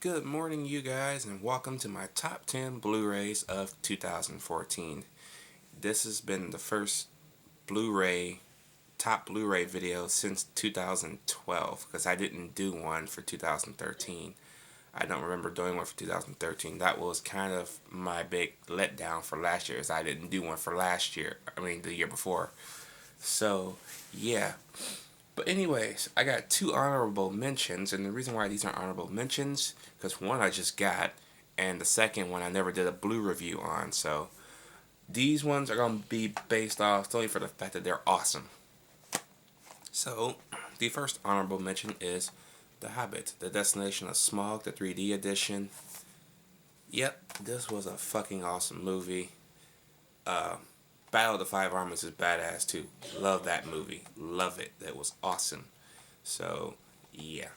Good morning, you guys, and welcome to my top 10 Blu-rays of 2014. This has been the first Blu-ray, top Blu-ray video since 2012, because I didn't do one for 2013. I don't remember doing one for 2013. That was kind of my big letdown for last year, as I didn't do one for last year. The year before. So, yeah. But anyways, I got two honorable mentions, and the reason why these are honorable mentions, because one I just got, and the second one I never did a blue review on. So these ones are going to be based off solely for the fact that they're awesome. So the first honorable mention is The Hobbit, The Destination of Smaug, the 3D edition. Yep, this was a fucking awesome movie. Battle of the Five Armies is badass too. Love that movie. Love it. That was awesome. So, yeah.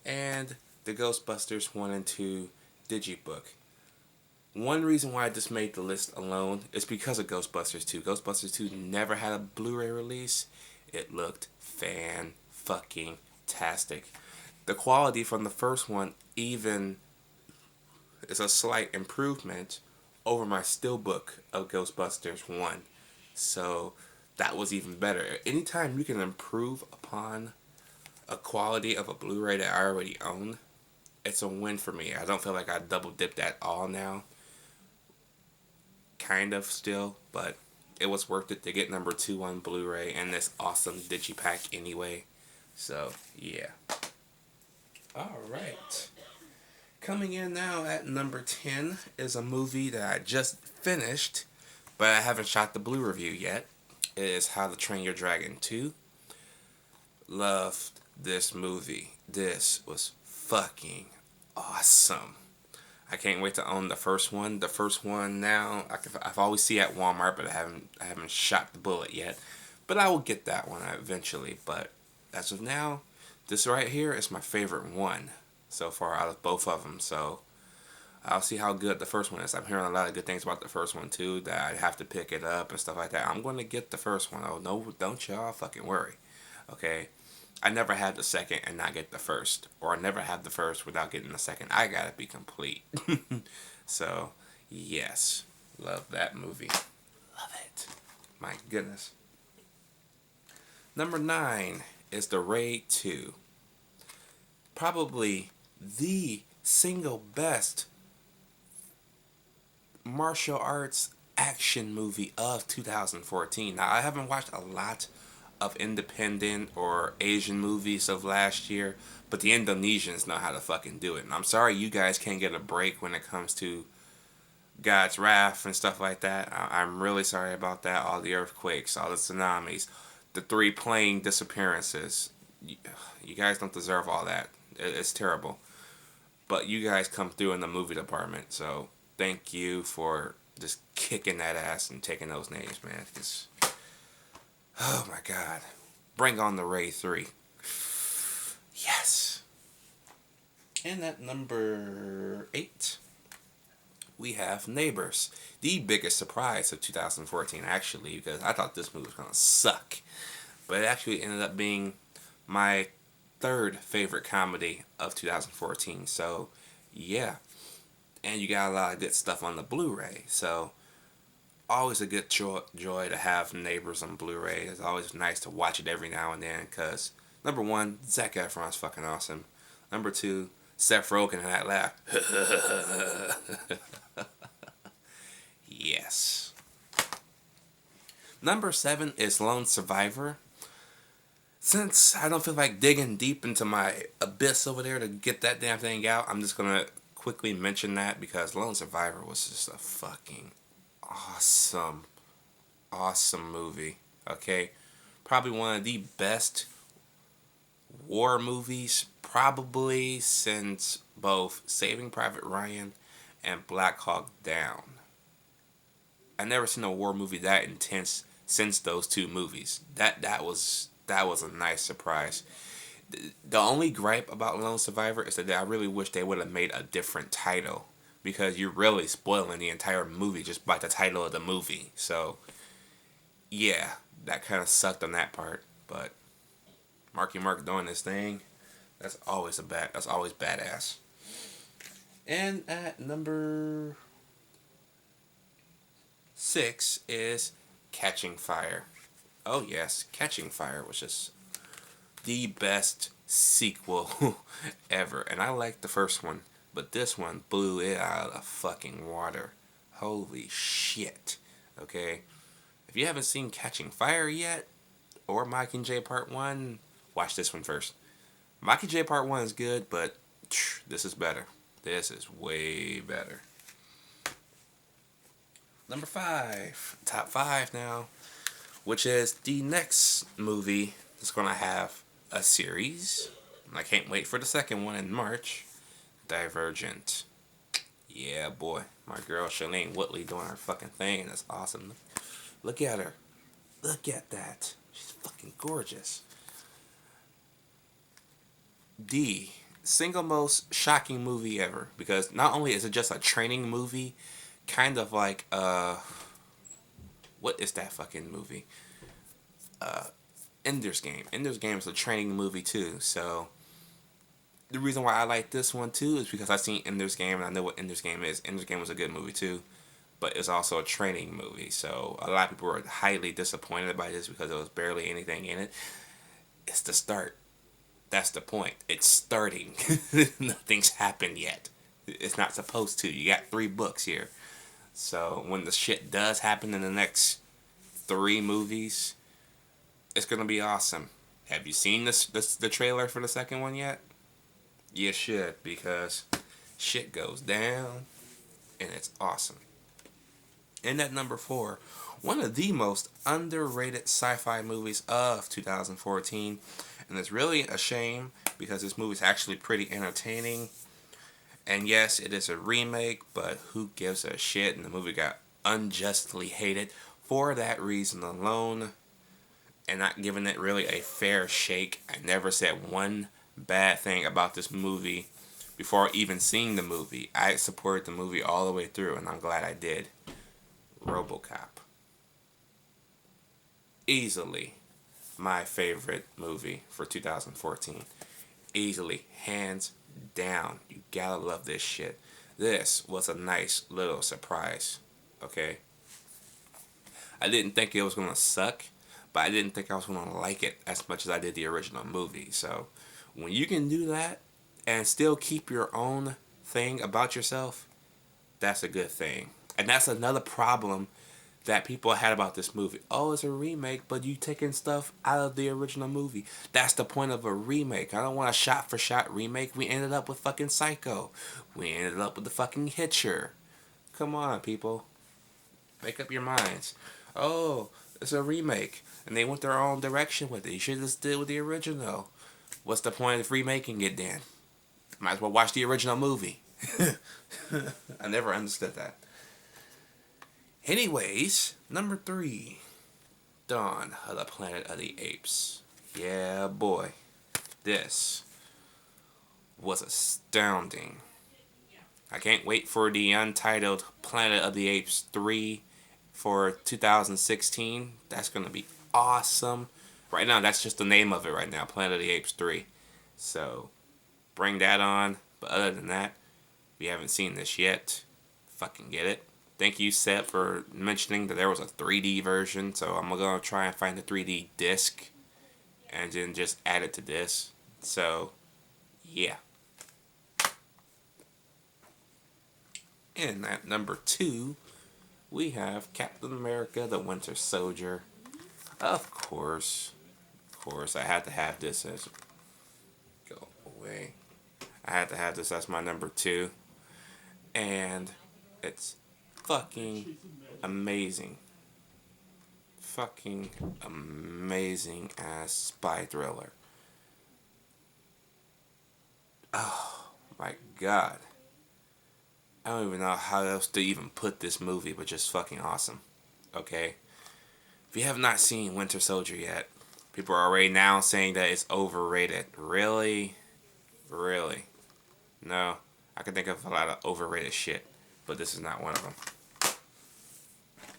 And the Ghostbusters 1 and 2 Digibook. One reason why I just made the list alone is because of Ghostbusters 2. Ghostbusters 2 never had a Blu-ray release. It looked fan-fucking-tastic. The quality from the first one even is a slight improvement over my steelbook of Ghostbusters 1. So that was even better. Anytime you can improve upon a quality of a Blu-ray that I already own, it's a win for me. I don't feel like I double dipped at all now. Kind of still, but it was worth it to get number 2 on Blu-ray and this awesome digipack anyway. So, yeah. Alright. Coming in now at number 10 is a movie that I just finished, but I haven't shot the blue review yet. It is How to Train Your Dragon 2. Loved this movie. This was fucking awesome. I can't wait to own the first one. The first one now, I've always see at Walmart, but I haven't shot the bullet yet. But I will get that one eventually. But as of now, this right here is my favorite one so far out of both of them. So I'll see how good the first one is. I'm hearing a lot of good things about the first one too, that I have to pick it up and stuff like that. I'm going to get the first one. Oh, no, don't y'all fucking worry. Okay? I never had the second and not get the first. Or I never had the first without getting the second. I gotta be complete. So, yes. Love that movie. Love it. My goodness. Number 9 is The Raid 2. Probably the single best martial arts action movie of 2014. Now, I haven't watched a lot of independent or Asian movies of last year, but the Indonesians know how to fucking do it. And I'm sorry you guys can't get a break when it comes to God's wrath and stuff like that. I'm really sorry about that. All the earthquakes, all the tsunamis, the 3 plane disappearances. You guys don't deserve all that. It's terrible. But you guys come through in the movie department, so thank you for just kicking that ass and taking those names, man. It's, oh my God. Bring on the Raid 3. Yes. And at number 8, we have Neighbors. The biggest surprise of 2014, actually, because I thought this movie was going to suck. But it actually ended up being my third favorite comedy of 2014. So, yeah. And you got a lot of good stuff on the Blu-ray. So, always a good joy to have Neighbors on Blu-ray. It's always nice to watch it every now and then. Because, number 1, Zac Efron's fucking awesome. Number 2, Seth Rogen and that laugh. Yes. Number 7 is Lone Survivor. Since I don't feel like digging deep into my abyss over there to get that damn thing out, I'm just going to quickly mention that because Lone Survivor was just a fucking awesome, awesome movie. Okay? Probably one of the best war movies probably since both Saving Private Ryan and Black Hawk Down. I never seen a war movie that intense since those two movies. That was a nice surprise. The only gripe about Lone Survivor is that I really wish they would have made a different title, because you're really spoiling the entire movie just by the title of the movie. So, yeah, that kind of sucked on that part. But Marky Mark doing his thing, That's always badass. And at number 6 is Catching Fire. Oh yes, Catching Fire was just the best sequel ever. And I liked the first one, but this one blew it out of the fucking water. Holy shit. Okay? If you haven't seen Catching Fire yet, or Mockingjay Part 1, watch this one first. Mockingjay Part 1 is good, but this is better. This is way better. Number 5. Top 5 now. Which is the next movie that's going to have a series. I can't wait for the second one in March. Divergent. Yeah, boy. My girl Shailene Woodley doing her fucking thing. That's awesome. Look at her. Look at that. She's fucking gorgeous. The single most shocking movie ever. Because not only is it just a training movie, kind of like, what is that fucking movie? Ender's Game. Ender's Game is a training movie too. So, the reason why I like this one too is because I've seen Ender's Game and I know what Ender's Game is. Ender's Game was a good movie too. But it's also a training movie. So, a lot of people were highly disappointed by this because there was barely anything in it. It's the start. That's the point. It's starting. Nothing's happened yet. It's not supposed to. You got 3 books here. So, when the shit does happen in the next 3 movies, it's going to be awesome. Have you seen the trailer for the second one yet? You should, because shit goes down, and it's awesome. And at number 4, one of the most underrated sci-fi movies of 2014. And it's really a shame, because this movie is actually pretty entertaining. And yes, it is a remake, but who gives a shit? And the movie got unjustly hated for that reason alone. And not giving it really a fair shake. I never said one bad thing about this movie before even seeing the movie. I supported the movie all the way through, and I'm glad I did. RoboCop. Easily my favorite movie for 2014. Easily, hands down. You gotta love this shit. This was a nice little surprise. Okay? I didn't think it was gonna suck, but I didn't think I was gonna like it as much as I did the original movie. So, when you can do that and still keep your own thing about yourself, that's a good thing. And that's another problem that people had about this movie. Oh, it's a remake, but you taking stuff out of the original movie. That's the point of a remake. I don't want a shot-for-shot remake. We ended up with fucking Psycho. We ended up with the fucking Hitcher. Come on, people. Make up your minds. Oh, it's a remake, and they went their own direction with it. You should have just did with the original. What's the point of remaking it then? Might as well watch the original movie. I never understood that. Anyways, number 3. Dawn of the Planet of the Apes. Yeah, boy. This was astounding. I can't wait for the untitled Planet of the Apes 3 for 2016. That's going to be awesome. Right now, that's just the name of it right now. Planet of the Apes 3. So, bring that on. But other than that, if you haven't seen this yet, fucking get it. Thank you, Seth, for mentioning that there was a 3D version. So I'm going to try and find the 3D disc and then just add it to this. So, yeah. And at number 2, we have Captain America, the Winter Soldier. Of course. Of course, I had to have this as... Go away. I had to have this as my number 2. And it's fucking amazing. Fucking amazing ass spy thriller. Oh my god. I don't even know how else to even put this movie, but just fucking awesome. Okay? If you have not seen Winter Soldier yet, people are already now saying that it's overrated. Really? Really? No. I can think of a lot of overrated shit, but this is not one of them.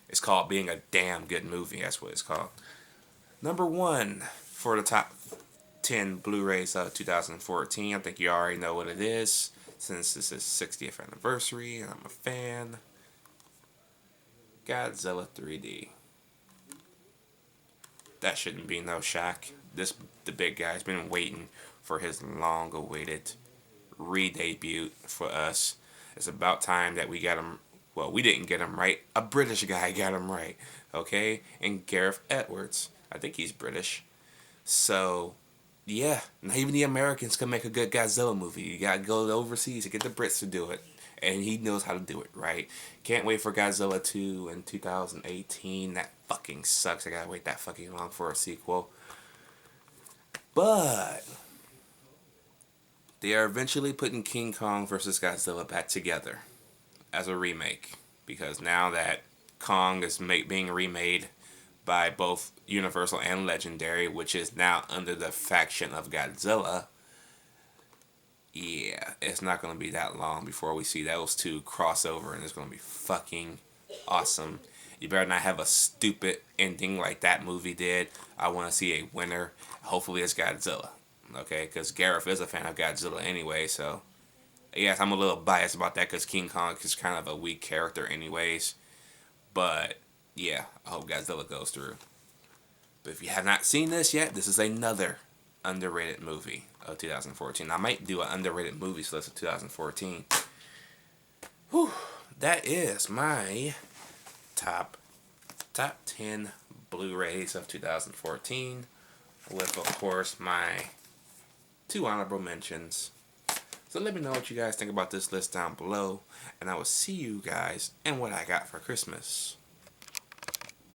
It's called being a damn good movie. That's what it's called. Number 1 for the top 10 Blu-rays of 2014. I think you already know what it is, since this is 60th anniversary and I'm a fan. Godzilla 3D. That shouldn't be no shock. The big guy's been waiting for his long-awaited re-debut for us. It's about time that we got him. Well, we didn't get him right. A British guy got him right. Okay? And Gareth Edwards. I think he's British. So, yeah. Not even the Americans can make a good Godzilla movie. You gotta go overseas to get the Brits to do it. And he knows how to do it, right? Can't wait for Godzilla 2 in 2018. That fucking sucks. I gotta wait that fucking long for a sequel. But they are eventually putting King Kong vs. Godzilla back together as a remake. Because now that Kong is being remade by both Universal and Legendary, which is now under the faction of Godzilla, yeah, it's not going to be that long before we see those two cross over, and it's going to be fucking awesome. You better not have a stupid ending like that movie did. I want to see a winner. Hopefully it's Godzilla, okay? Because Gareth is a fan of Godzilla anyway, so yes, I'm a little biased about that because King Kong is kind of a weak character anyways. But yeah, I hope Godzilla goes through. But if you have not seen this yet, this is another underrated movie of 2014. I might do an underrated movies list of 2014. Whew, that is my top 10 Blu-rays of 2014, with of course my 2 honorable mentions. So let me know what you guys think about this list down below, and I will see you guys and what I got for Christmas.